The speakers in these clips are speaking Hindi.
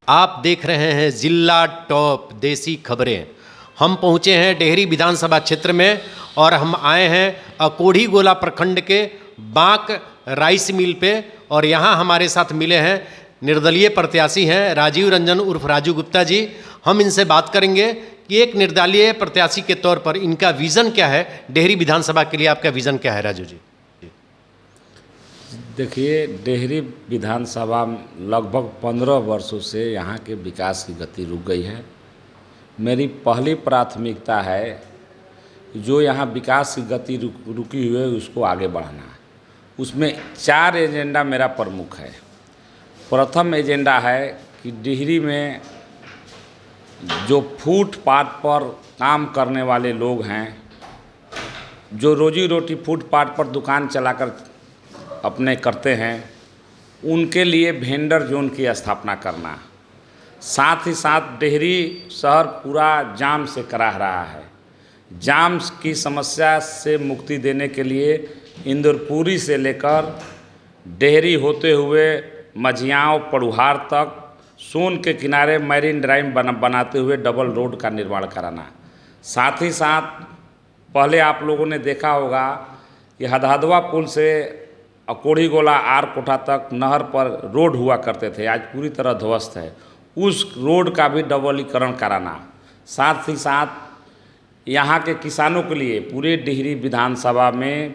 आप देख रहे हैं जिला टॉप देसी खबरें। हम पहुंचे हैं डेहरी विधानसभा क्षेत्र में और हम आए हैं अकोढ़ी गोला प्रखंड के बांक राइस मिल पे और यहां हमारे साथ मिले हैं निर्दलीय प्रत्याशी हैं राजीव रंजन उर्फ राजू गुप्ता जी। हम इनसे बात करेंगे कि एक निर्दलीय प्रत्याशी के तौर पर इनका विज़न क्या है, डेहरी विधानसभा के लिए आपका विज़न क्या है राजू जी? देखिए, डेहरी विधानसभा लगभग 15 वर्षों से यहाँ के विकास की गति रुक गई है। मेरी पहली प्राथमिकता है जो यहाँ विकास की गति रुकी हुई है उसको आगे बढ़ाना है। उसमें 4 एजेंडा मेरा प्रमुख है। प्रथम एजेंडा है कि डेहरी में जो फुटपाथ पर काम करने वाले लोग हैं, जो रोजी रोटी फुटपाथ पर दुकान चलाकर अपने करते हैं, उनके लिए वेंडर जोन की स्थापना करना। साथ ही साथ डेहरी शहर पूरा जाम से कराह रहा है। जाम की समस्या से मुक्ति देने के लिए इंदरपुरी से लेकर डेहरी होते हुए मझियाँव पड़ुहार तक सोन के किनारे मैरीन ड्राइव बनाते हुए डबल रोड का निर्माण कराना। साथ ही साथ पहले आप लोगों ने देखा होगा कि हदहदवा पुल से अकोढ़ी गोला आर कोठा तक नहर पर रोड हुआ करते थे, आज पूरी तरह ध्वस्त है। उस रोड का भी डबलीकरण कराना। साथ ही साथ यहाँ के किसानों के लिए पूरे डेहरी विधानसभा में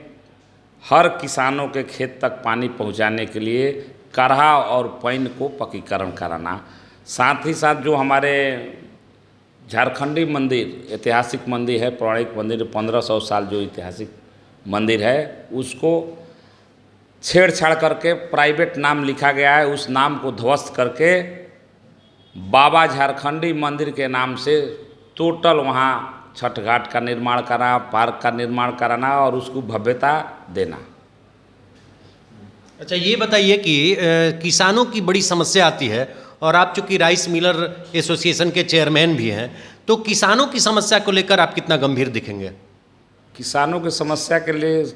हर किसानों के खेत तक पानी पहुँचाने के लिए करहा और पैन को पक्कीकरण कराना। साथ ही साथ जो हमारे झारखंडी मंदिर, ऐतिहासिक मंदिर है, पौराणिक मंदिर, 1500 साल जो ऐतिहासिक मंदिर है, उसको छेड़छाड़ करके प्राइवेट नाम लिखा गया है, उस नाम को ध्वस्त करके बाबा झारखंडी मंदिर के नाम से टोटल वहाँ छठ घाट का निर्माण कराना, पार्क का निर्माण कराना और उसको भव्यता देना। अच्छा, ये बताइए कि किसानों की बड़ी समस्या आती है और आप चूँकि राइस मिलर एसोसिएशन के चेयरमैन भी हैं, तो किसानों की समस्या को लेकर आप कितना गंभीर दिखेंगे? किसानों की समस्या के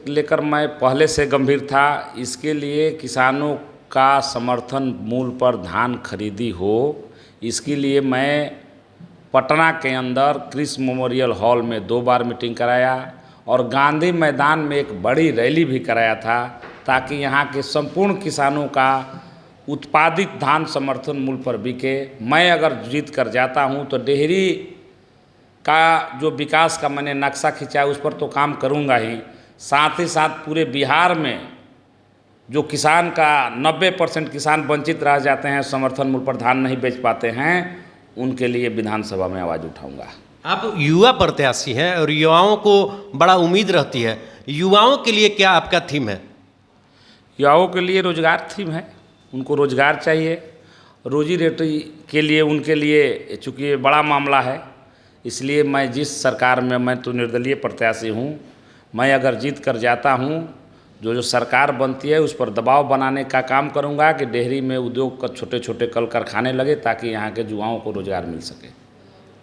लेकर मैं पहले से गंभीर था। इसके लिए किसानों का समर्थन मूल्य पर धान खरीदी हो, इसके लिए मैं पटना के अंदर कृषि मेमोरियल हॉल में 2 बार मीटिंग कराया और गांधी मैदान में एक बड़ी रैली भी कराया था, ताकि यहाँ के संपूर्ण किसानों का उत्पादित धान समर्थन मूल्य पर बिके। मैं अगर जीत कर जाता हूँ तो डेहरी का जो विकास का मैंने नक्शा खींचा है उस पर तो काम करूँगा ही, साथ ही साथ पूरे बिहार में जो किसान का 90% किसान वंचित रह जाते हैं, समर्थन मूल्य पर धान नहीं बेच पाते हैं, उनके लिए विधानसभा में आवाज़ उठाऊंगा। आप युवा प्रत्याशी हैं और युवाओं को बड़ा उम्मीद रहती है, युवाओं के लिए क्या आपका थीम है? युवाओं के लिए रोजगार थीम है। उनको रोजगार चाहिए, रोजी रोटी के लिए उनके लिए, चूँकि ये बड़ा मामला है, इसलिए मैं जिस सरकार में, मैं तो निर्दलीय प्रत्याशी हूँ, मैं अगर जीत कर जाता हूँ, जो सरकार बनती है उस पर दबाव बनाने का काम करूँगा कि डेहरी में उद्योग का छोटे छोटे कल कारखाने लगे ताकि यहाँ के युवाओं को रोजगार मिल सके।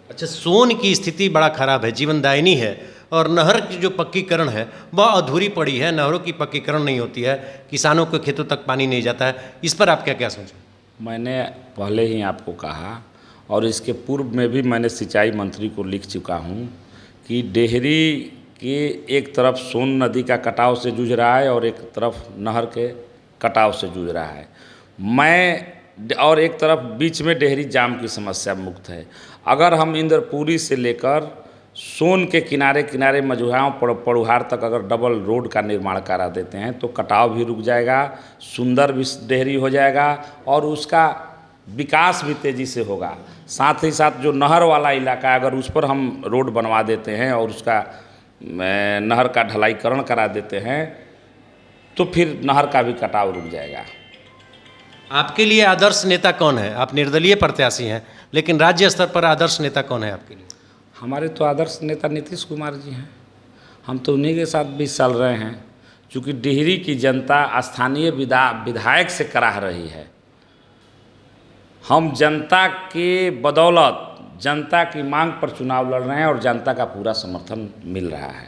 अच्छा, सोन की स्थिति बड़ा खराब है, जीवनदायिनी है, और नहर की जो पक्कीकरण है वह अधूरी पड़ी है, नहरों की पक्कीकरण नहीं होती है, किसानों के खेतों तक पानी नहीं जाता है। इस पर आप क्या क्या सोचें? मैंने पहले ही आपको कहा और इसके पूर्व में भी मैंने सिंचाई मंत्री को लिख चुका हूँ कि डेहरी के एक तरफ सोन नदी का कटाव से जूझ रहा है और एक तरफ नहर के कटाव से जूझ रहा है। और एक तरफ बीच में डेहरी जाम की समस्या मुक्त है। अगर हम इंदरपुरी से लेकर सोन के किनारे किनारे मझियाँव पड़ुहार तक अगर डबल रोड का निर्माण करा देते हैं तो कटाव भी रुक जाएगा, सुंदर भी डेहरी हो जाएगा और उसका विकास भी तेज़ी से होगा। साथ ही साथ जो नहर वाला इलाका है, अगर उस पर हम रोड बनवा देते हैं और उसका नहर का ढलाईकरण करा देते हैं तो फिर नहर का भी कटाव रुक जाएगा। आपके लिए आदर्श नेता कौन है? आप निर्दलीय प्रत्याशी हैं, लेकिन राज्य स्तर पर आदर्श नेता कौन है आपके लिए? हमारे तो आदर्श नेता नीतीश कुमार जी हैं। हम तो उन्हीं के साथ 20 साल रहे हैं। चूँकि डेहरी की जनता स्थानीय विधायक से कराह रही है, हम जनता के बदौलत जनता की मांग पर चुनाव लड़ रहे हैं और जनता का पूरा समर्थन मिल रहा है।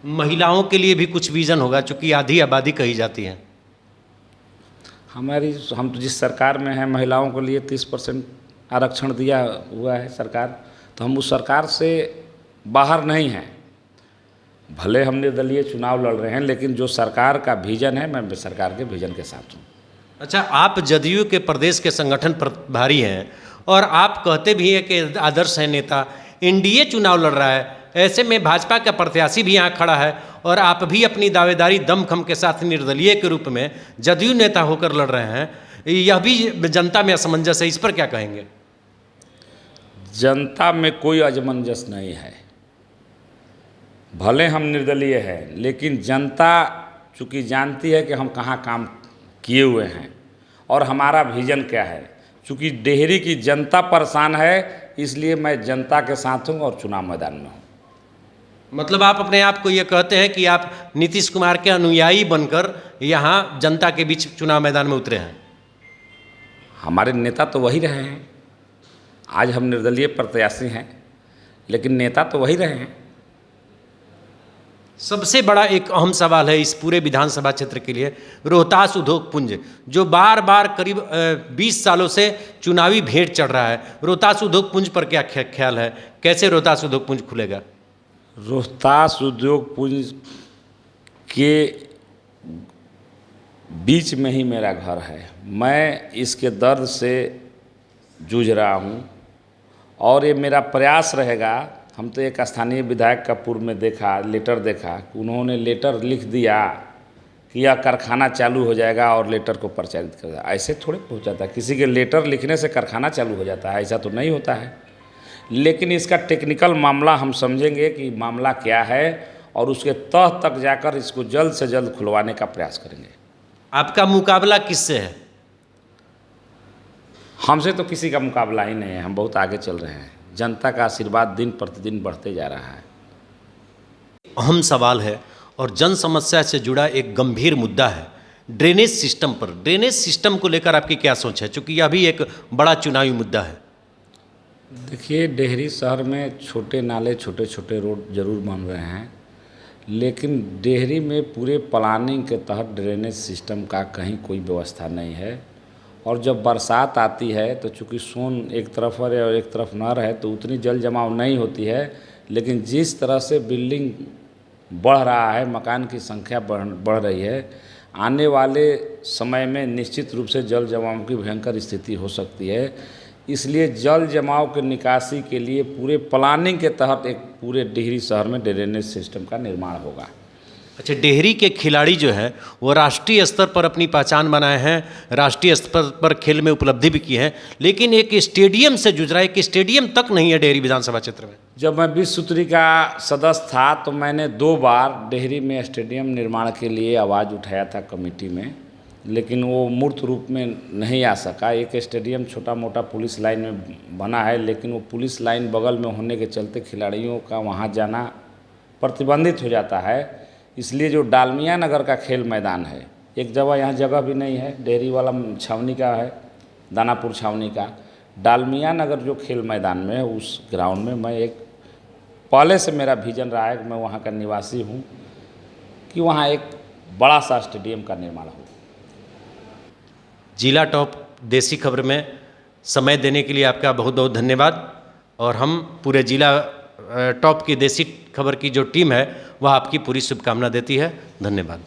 महिलाओं के लिए भी कुछ विज़न होगा, चूँकि आधी आबादी कही जाती है। हम तो जिस सरकार में हैं महिलाओं के लिए 30% आरक्षण दिया हुआ है सरकार, तो हम उस सरकार से बाहर नहीं हैं। भले हम निर्दलीय चुनाव लड़ रहे हैं, लेकिन जो सरकार का विजन है, मैं सरकार के विजन के साथ हूँ। अच्छा, आप जदयू के प्रदेश के संगठन प्रभारी हैं और आप कहते भी हैं कि आदर्श है नेता, एनडीए चुनाव लड़ रहा है, ऐसे में भाजपा का प्रत्याशी भी यहाँ खड़ा है और आप भी अपनी दावेदारी दमखम के साथ निर्दलीय के रूप में जदयू नेता होकर लड़ रहे हैं, यह भी जनता में असमंजस है, इस पर क्या कहेंगे? जनता में कोई असमंजस नहीं है। भले हम निर्दलीय हैं, लेकिन जनता चूँकि जानती है कि हम कहाँ काम किए हुए हैं और हमारा विजन क्या है। चूँकि डेहरी की जनता परेशान है, इसलिए मैं जनता के साथ हूँ और चुनाव मैदान में हूँ। मतलब आप अपने आप को ये कहते हैं कि आप नीतीश कुमार के अनुयायी बनकर यहाँ जनता के बीच चुनाव मैदान में उतरे हैं? हमारे नेता तो वही रहे हैं। आज हम निर्दलीय प्रत्याशी हैं, लेकिन नेता तो वही रहे हैं। सबसे बड़ा एक अहम सवाल है इस पूरे विधानसभा क्षेत्र के लिए, रोहतास उद्योग पुंज, जो बार बार करीब 20 सालों से चुनावी भेंट चढ़ रहा है। रोहतास उद्योग पुंज पर क्या ख्याल है, कैसे रोहतास उद्योग पुंज खुलेगा? रोहतास उद्योग पुंज के बीच में ही मेरा घर है। मैं इसके दर्द से जूझ रहा हूँ और ये मेरा प्रयास रहेगा। हम तो एक स्थानीय विधायक का पूर्व में देखा, लेटर देखा, उन्होंने लेटर लिख दिया कि यह कारखाना चालू हो जाएगा और लेटर को प्रचारित कर दिया। ऐसे थोड़े पहुँच जाता है, किसी के लेटर लिखने से कारखाना चालू हो जाता है, ऐसा तो नहीं होता है। लेकिन इसका टेक्निकल मामला हम समझेंगे कि मामला क्या है और उसके तह तक जाकर इसको जल्द से जल्द खुलवाने का प्रयास करेंगे। आपका मुकाबला किससे है? हमसे तो किसी का मुकाबला ही नहीं है, हम बहुत आगे चल रहे हैं। जनता का आशीर्वाद दिन प्रतिदिन बढ़ते जा रहा है। अहम सवाल है और जन समस्या से जुड़ा एक गंभीर मुद्दा है ड्रेनेज सिस्टम पर। ड्रेनेज सिस्टम को लेकर आपकी क्या सोच है, चूँकि यह भी एक बड़ा चुनावी मुद्दा है? देखिए, डेहरी शहर में छोटे नाले, छोटे छोटे रोड जरूर बन रहे हैं, लेकिन डेहरी में पूरे प्लानिंग के तहत ड्रेनेज सिस्टम का कहीं कोई व्यवस्था नहीं है। और जब बरसात आती है तो चूँकि सोन एक तरफ है और एक तरफ नहर है, तो उतनी जल जमाव नहीं होती है। लेकिन जिस तरह से बिल्डिंग बढ़ रहा है, मकान की संख्या बढ़ रही है, आने वाले समय में निश्चित रूप से जल जमाव की भयंकर स्थिति हो सकती है। इसलिए जल जमाव के निकासी के लिए पूरे प्लानिंग के तहत एक पूरे डेहरी शहर में ड्रेनेज सिस्टम का निर्माण होगा। अच्छा, डेहरी के खिलाड़ी जो है वो राष्ट्रीय स्तर पर अपनी पहचान बनाए हैं, राष्ट्रीय स्तर पर खेल में उपलब्धि भी की है, लेकिन एक स्टेडियम से जूझ रहा है। एक स्टेडियम तक नहीं है डेहरी विधानसभा क्षेत्र में। जब मैं 20 सूत्री का सदस्य था तो मैंने 2 बार डेहरी में स्टेडियम निर्माण के लिए आवाज़ उठाया था कमेटी में, लेकिन वो मूर्त रूप में नहीं आ सका। एक स्टेडियम छोटा मोटा पुलिस लाइन में बना है, लेकिन वो पुलिस लाइन बगल में होने के चलते खिलाड़ियों का वहाँ जाना प्रतिबंधित हो जाता है। इसलिए जो डालमिया नगर का खेल मैदान है, एक जगह यहाँ जगह भी नहीं है, डेहरी वाला छावनी का है, दानापुर छावनी का। डालमिया नगर जो खेल मैदान में है, उस ग्राउंड में मैं एक पहले से मेरा विजन रहा है कि मैं वहाँ का निवासी हूँ कि वहाँ एक बड़ा सा स्टेडियम का निर्माण हो। जिला टॉप देसी खबर में समय देने के लिए आपका बहुत बहुत धन्यवाद। और हम पूरे जिला टॉप की देसी खबर की जो टीम है वह आपकी पूरी शुभकामना देती है। धन्यवाद।